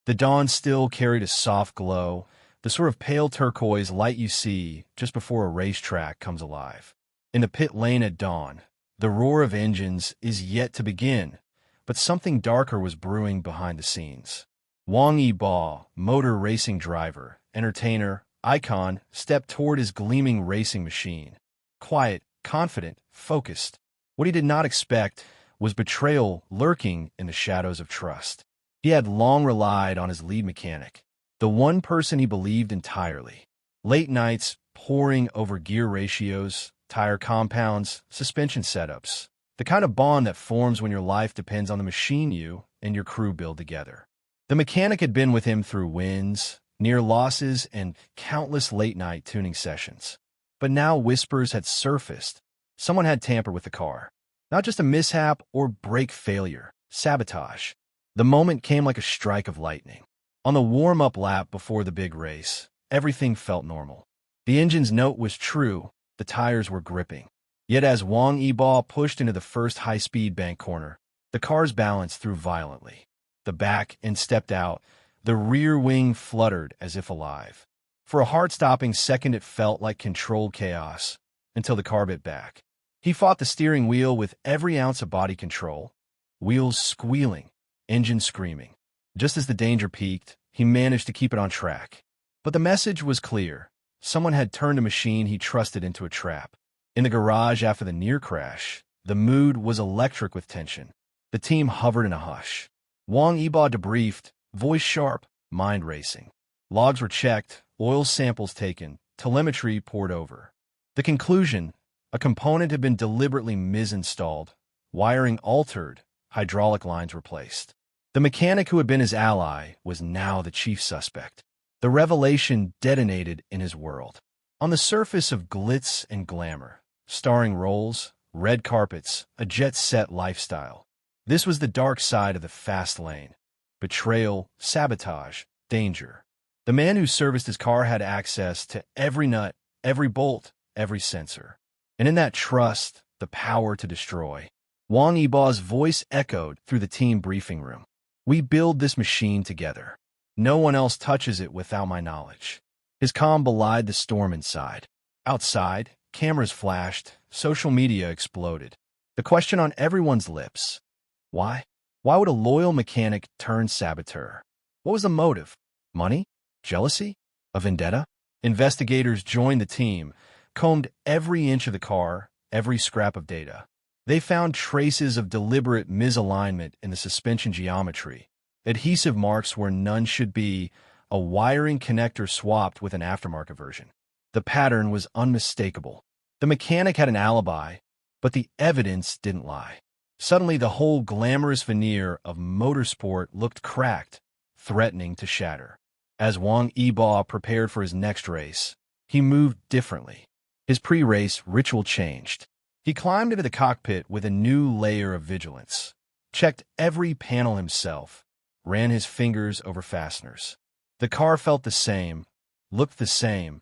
The dawn still carried a soft glow, the sort of pale turquoise light you see just before a racetrack comes alive. In the pit lane at dawn, the roar of engines is yet to begin, but something darker was brewing behind the scenes. Wang Yibo, motor racing driver, entertainer, icon, stepped toward his gleaming racing machine. Quiet, confident, focused. What he did not expect was betrayal lurking in the shadows of trust. He had long relied on his lead mechanic, the one person he believed entirely. Late nights poring over gear ratios, tire compounds, suspension setups, the kind of bond that forms when your life depends on the machine you and your crew build together. The mechanic had been with him through wins, near losses, and countless late-night tuning sessions. But now whispers had surfaced. Someone had tampered with the car. Not just a mishap or brake failure, sabotage. The moment came like a strike of lightning. On the warm-up lap before the big race, everything felt normal. The engine's note was true, the tires were gripping. Yet as Wang Yibo pushed into the first high-speed bank corner, the car's balance threw violently. The back end stepped out, the rear wing fluttered as if alive. For a heart-stopping second it felt like controlled chaos, until the car bit back. He fought the steering wheel with every ounce of body control, wheels squealing, engine screaming. Just as the danger peaked, he managed to keep it on track. But the message was clear. Someone had turned a machine he trusted into a trap. In the garage after the near crash, the mood was electric with tension. The team hovered in a hush. Wang Yibo debriefed, voice sharp, mind racing. Logs were checked, oil samples taken, telemetry poured over. The conclusion: a component had been deliberately misinstalled, wiring altered, hydraulic lines replaced. The mechanic who had been his ally was now the chief suspect. The revelation detonated in his world. On the surface of glitz and glamour, starring roles, red carpets, a jet-set lifestyle. This was the dark side of the fast lane. Betrayal, sabotage, danger. The man who serviced his car had access to every nut, every bolt, every sensor. And in that trust, the power to destroy. Wang Yibo's voice echoed through the team briefing room. We build this machine together. No one else touches it without my knowledge. His calm belied the storm inside. Outside, cameras flashed, social media exploded. The question on everyone's lips: why? Why would a loyal mechanic turn saboteur? What was the motive? Money? Jealousy? A vendetta? Investigators joined the team, combed every inch of the car, every scrap of data. They found traces of deliberate misalignment in the suspension geometry, adhesive marks where none should be, a wiring connector swapped with an aftermarket version. The pattern was unmistakable. The mechanic had an alibi, but the evidence didn't lie. Suddenly, the whole glamorous veneer of motorsport looked cracked, threatening to shatter. As Wang Yibo prepared for his next race, he moved differently. His pre-race ritual changed. He climbed into the cockpit with a new layer of vigilance, checked every panel himself, ran his fingers over fasteners. The car felt the same, looked the same,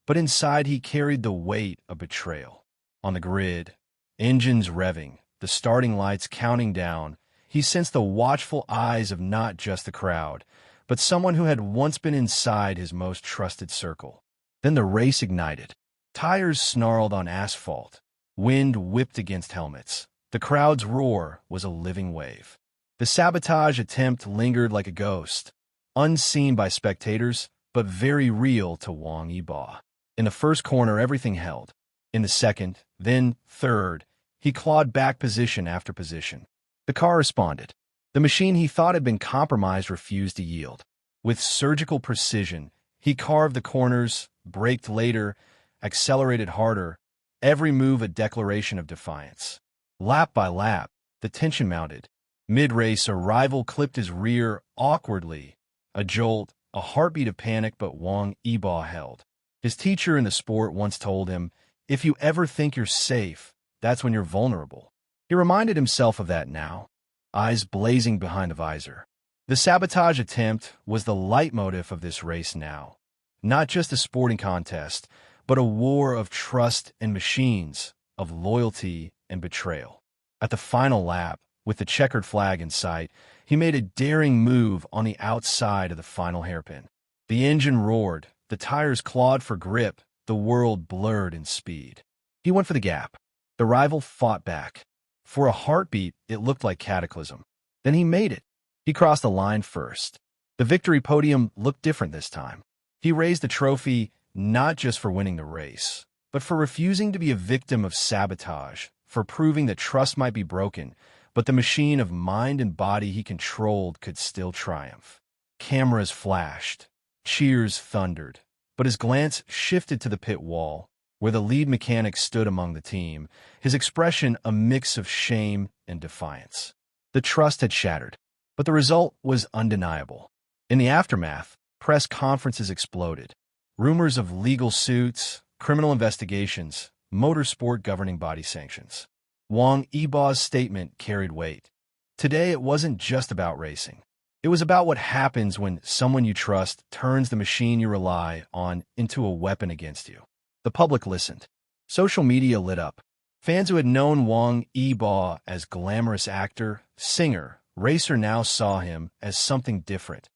but inside he carried the weight of betrayal. On the grid, engines revving, the starting lights counting down, he sensed the watchful eyes of not just the crowd, but someone who had once been inside his most trusted circle. Then the race ignited. Tires snarled on asphalt. Wind whipped against helmets. The crowd's roar was a living wave. The sabotage attempt lingered like a ghost, unseen by spectators, but very real to Wang Yibo. In the first corner, everything held. In the second, then third, he clawed back position after position. The car responded. The machine he thought had been compromised refused to yield. With surgical precision, he carved the corners, braked later, accelerated harder, every move a declaration of defiance. Lap by lap, the tension mounted. Mid-race, a rival clipped his rear awkwardly. A jolt, a heartbeat of panic, but Wang Yibo held. His teacher in the sport once told him, "If you ever think you're safe, that's when you're vulnerable." He reminded himself of that now, eyes blazing behind the visor. The sabotage attempt was the leitmotif of this race now. Not just a sporting contest, but a war of trust and machines, of loyalty and betrayal. At the final lap, With the checkered flag in sight, he made a daring move on the outside of the final hairpin. The engine roared, the tires clawed for grip, the world blurred in speed. He went for the gap. The rival fought back. For a heartbeat, it looked like cataclysm. Then he made it. He crossed the line first. The victory podium looked different this time. He raised the trophy not just for winning the race, but for refusing to be a victim of sabotage, for proving that trust might be broken, but the machine of mind and body he controlled could still triumph. Cameras flashed. Cheers thundered. But his glance shifted to the pit wall, where the lead mechanic stood among the team, his expression a mix of shame and defiance. The trust had shattered, but the result was undeniable. In the aftermath, press conferences exploded. Rumors of legal suits, criminal investigations, motorsport governing body sanctions. Wang Yibo's statement carried weight. Today it wasn't just about racing. It was about what happens when someone you trust turns the machine you rely on into a weapon against you. The public listened. Social media lit up. Fans who had known Wang Yibo as glamorous actor, singer, racer now saw him as something different.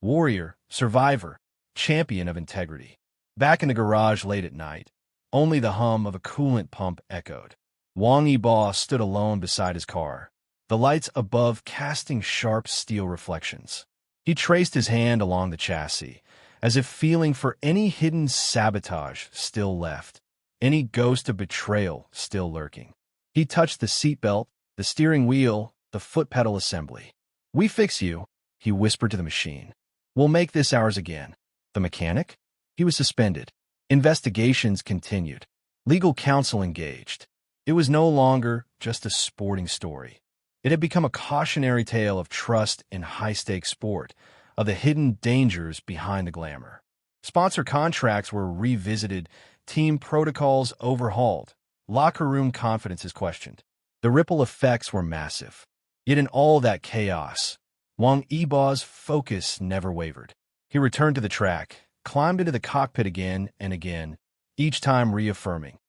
Warrior, survivor, champion of integrity. Back in the garage late at night, only the hum of a coolant pump echoed. Wang Yibo stood alone beside his car, the lights above casting sharp steel reflections. He traced his hand along the chassis, as if feeling for any hidden sabotage still left, any ghost of betrayal still lurking. He touched the seatbelt, the steering wheel, the foot pedal assembly. "We fix you," he whispered to the machine. "We'll make this ours again." The mechanic? He was suspended. Investigations continued. Legal counsel engaged. It was no longer just a sporting story. It had become a cautionary tale of trust in high-stakes sport, of the hidden dangers behind the glamour. Sponsor contracts were revisited, team protocols overhauled, locker room confidences questioned. The ripple effects were massive. Yet in all that chaos, Wang Yibo's focus never wavered. He returned to the track, climbed into the cockpit again and again, each time reaffirming,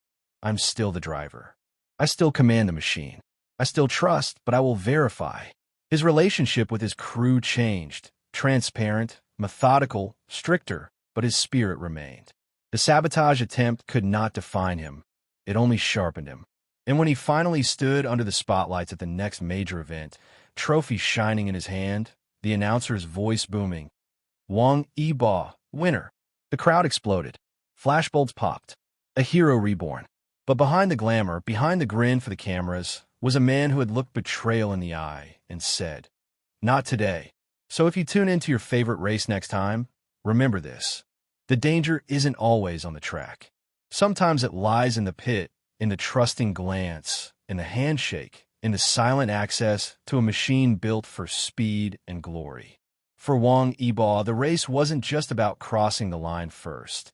"I'm still the driver. I still command the machine. I still trust, but I will verify." His relationship with his crew changed. Transparent, methodical, stricter, but his spirit remained. The sabotage attempt could not define him. It only sharpened him. And when he finally stood under the spotlights at the next major event, trophy shining in his hand, the announcer's voice booming, "Wang Yibo, winner." The crowd exploded. Flashbulbs popped. A hero reborn. But behind the glamour, behind the grin for the cameras, was a man who had looked betrayal in the eye and said, "Not today." So if you tune into your favorite race next time, remember this. The danger isn't always on the track. Sometimes it lies in the pit, in the trusting glance, in the handshake, in the silent access to a machine built for speed and glory. For Wang Yibo, the race wasn't just about crossing the line first.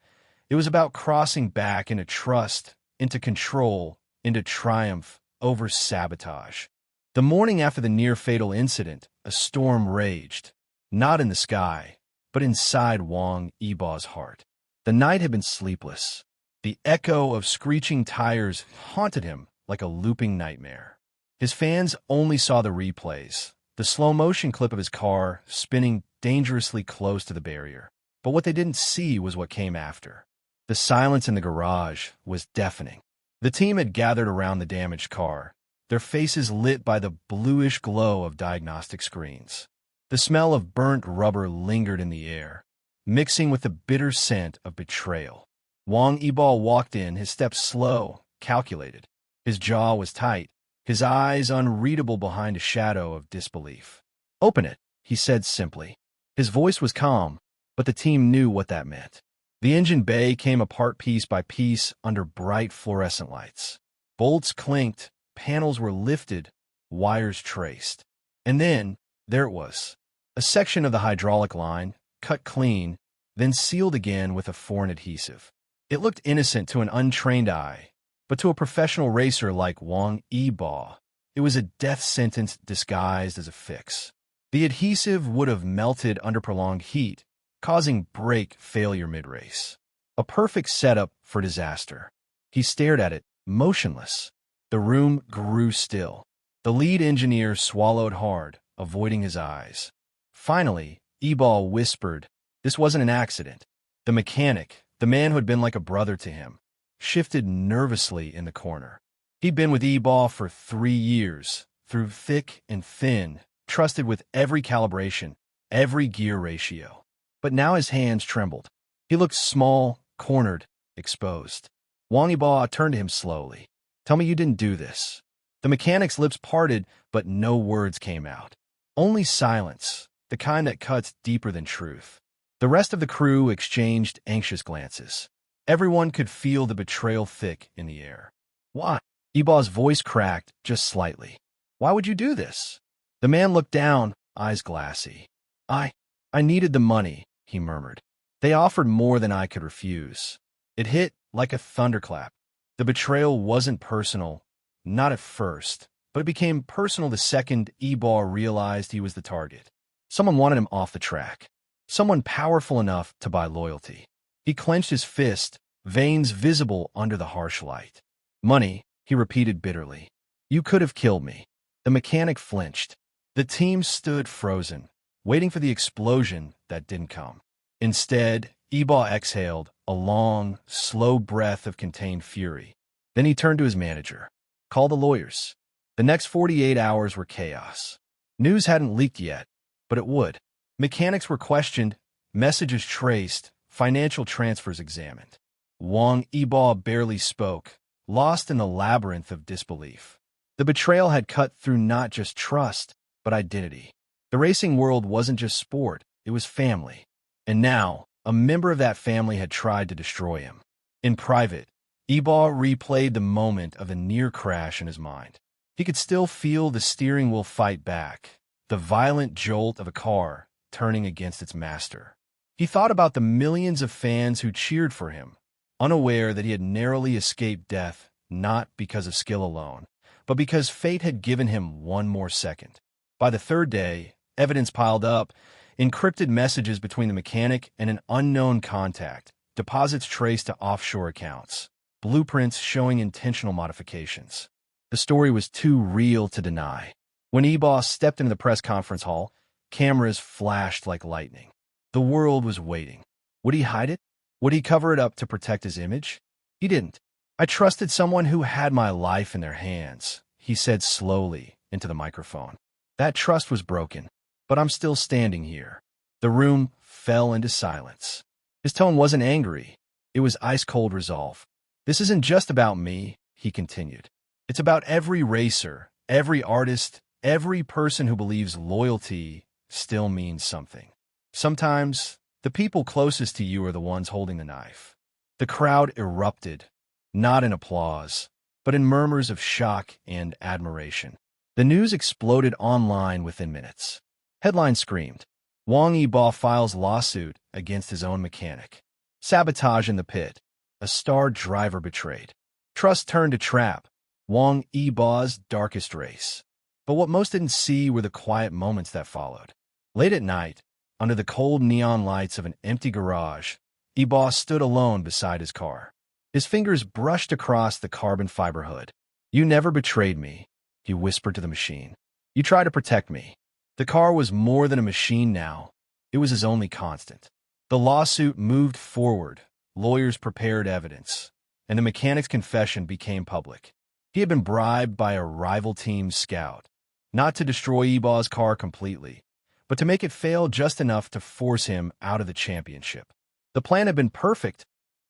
It was about crossing back into trust, into control, into triumph over sabotage. The morning after the near-fatal incident, a storm raged, not in the sky, but inside Wang Yibo's heart. The night had been sleepless. The echo of screeching tires haunted him like a looping nightmare. His fans only saw the replays, the slow-motion clip of his car spinning dangerously close to the barrier. But what they didn't see was what came after. The silence in the garage was deafening. The team had gathered around the damaged car, their faces lit by the bluish glow of diagnostic screens. The smell of burnt rubber lingered in the air, mixing with the bitter scent of betrayal. Wang Yibo walked in, his steps slow, calculated. His jaw was tight, his eyes unreadable behind a shadow of disbelief. "Open it," he said simply. His voice was calm, but the team knew what that meant. The engine bay came apart piece by piece under bright fluorescent lights. Bolts clinked, panels were lifted, wires traced. And then, there it was. A section of the hydraulic line, cut clean, then sealed again with a foreign adhesive. It looked innocent to an untrained eye, but to a professional racer like Wang Yibo, it was a death sentence disguised as a fix. The adhesive would have melted under prolonged heat, causing brake failure mid-race. A perfect setup for disaster. He stared at it, motionless. The room grew still. The lead engineer swallowed hard, avoiding his eyes. Finally, Yibo whispered, "This wasn't an accident." The mechanic, the man who had been like a brother to him, shifted nervously in the corner. He'd been with Yibo for 3 years, through thick and thin, trusted with every calibration, every gear ratio. But now his hands trembled. He looked small, cornered, exposed. Wang Yibo turned to him slowly. "Tell me you didn't do this." The mechanic's lips parted, but no words came out. Only silence, the kind that cuts deeper than truth. The rest of the crew exchanged anxious glances. Everyone could feel the betrayal thick in the air. "Why?" Yibo's voice cracked just slightly. "Why would you do this?" The man looked down, eyes glassy. I needed the money," he murmured. "They offered more than I could refuse." It hit like a thunderclap. The betrayal wasn't personal, not at first, but it became personal the second Yibo realized he was the target. Someone wanted him off the track. Someone powerful enough to buy loyalty. He clenched his fist, veins visible under the harsh light. "Money," he repeated bitterly. "You could have killed me." The mechanic flinched. The team stood frozen, waiting for the explosion that didn't come. Instead, Yibo exhaled a long, slow breath of contained fury. Then he turned to his manager. "Call the lawyers." The next 48 hours were chaos. News hadn't leaked yet, but it would. Mechanics were questioned, messages traced, financial transfers examined. Wang Yibo barely spoke, lost in the labyrinth of disbelief. The betrayal had cut through not just trust, but identity. The racing world wasn't just sport, it was family. And now, a member of that family had tried to destroy him. In private, Yibo replayed the moment of the near crash in his mind. He could still feel the steering wheel fight back, the violent jolt of a car turning against its master. He thought about the millions of fans who cheered for him, unaware that he had narrowly escaped death not because of skill alone, but because fate had given him one more second. By the third day, evidence piled up, encrypted messages between the mechanic and an unknown contact, deposits traced to offshore accounts, blueprints showing intentional modifications. The story was too real to deny. When Yibo stepped into the press conference hall, cameras flashed like lightning. The world was waiting. Would he hide it? Would he cover it up to protect his image? He didn't. "I trusted someone who had my life in their hands," he said slowly into the microphone. "That trust was broken, but I'm still standing here." The room fell into silence. His tone wasn't angry. It was ice-cold resolve. "This isn't just about me," he continued. "It's about every racer, every artist, every person who believes loyalty still means something. Sometimes, the people closest to you are the ones holding the knife." The crowd erupted, not in applause, but in murmurs of shock and admiration. The news exploded online within minutes. Headlines screamed, "Wang Yibo files lawsuit against his own mechanic." "Sabotage in the pit. A star driver betrayed." "Trust turned to trap. Wang Yibo's darkest race." But what most didn't see were the quiet moments that followed. Late at night, under the cold neon lights of an empty garage, Yibo stood alone beside his car. His fingers brushed across the carbon fiber hood. "You never betrayed me," he whispered to the machine. "You tried to protect me." The car was more than a machine now. It was his only constant. The lawsuit moved forward. Lawyers prepared evidence, and the mechanic's confession became public. He had been bribed by a rival team's scout, not to destroy Yibo's car completely, but to make it fail just enough to force him out of the championship. The plan had been perfect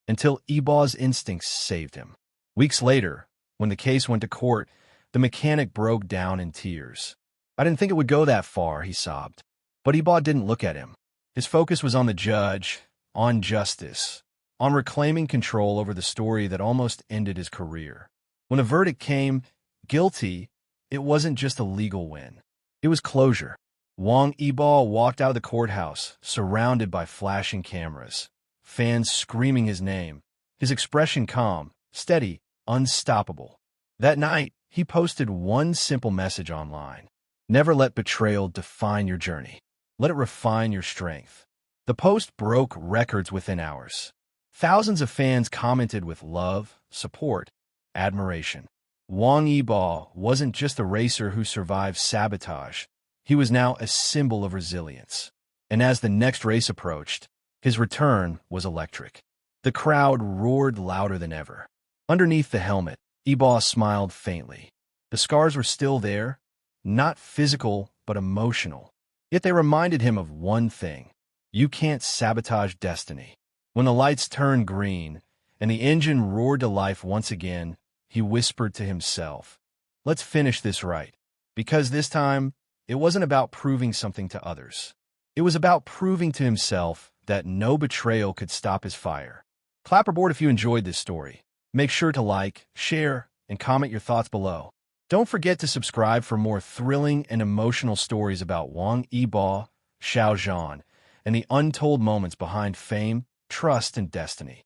until Yibo's instincts saved him. Weeks later, when the case went to court, the mechanic broke down in tears. "I didn't think it would go that far," he sobbed. But Yibo didn't look at him. His focus was on the judge, on justice, on reclaiming control over the story that almost ended his career. When the verdict came, guilty, it wasn't just a legal win. It was closure. Wang Yibo walked out of the courthouse, surrounded by flashing cameras, fans screaming his name, his expression calm, steady, unstoppable. That night, he posted one simple message online. "Never let betrayal define your journey. Let it refine your strength." The post broke records within hours. Thousands of fans commented with love, support, admiration. Wang Yibo wasn't just a racer who survived sabotage. He was now a symbol of resilience. And as the next race approached, his return was electric. The crowd roared louder than ever. Underneath the helmet, Yibo smiled faintly. The scars were still there, not physical but emotional. Yet they reminded him of one thing: you can't sabotage destiny. When the lights turned green and the engine roared to life once again, he whispered to himself, "Let's finish this right." Because this time, it wasn't about proving something to others. It was about proving to himself that no betrayal could stop his fire. Clapperboard if you enjoyed this story. Make sure to like, share, and comment your thoughts below. Don't forget to subscribe for more thrilling and emotional stories about Wang Yibo, Xiao Zhan, and the untold moments behind fame, trust, and destiny.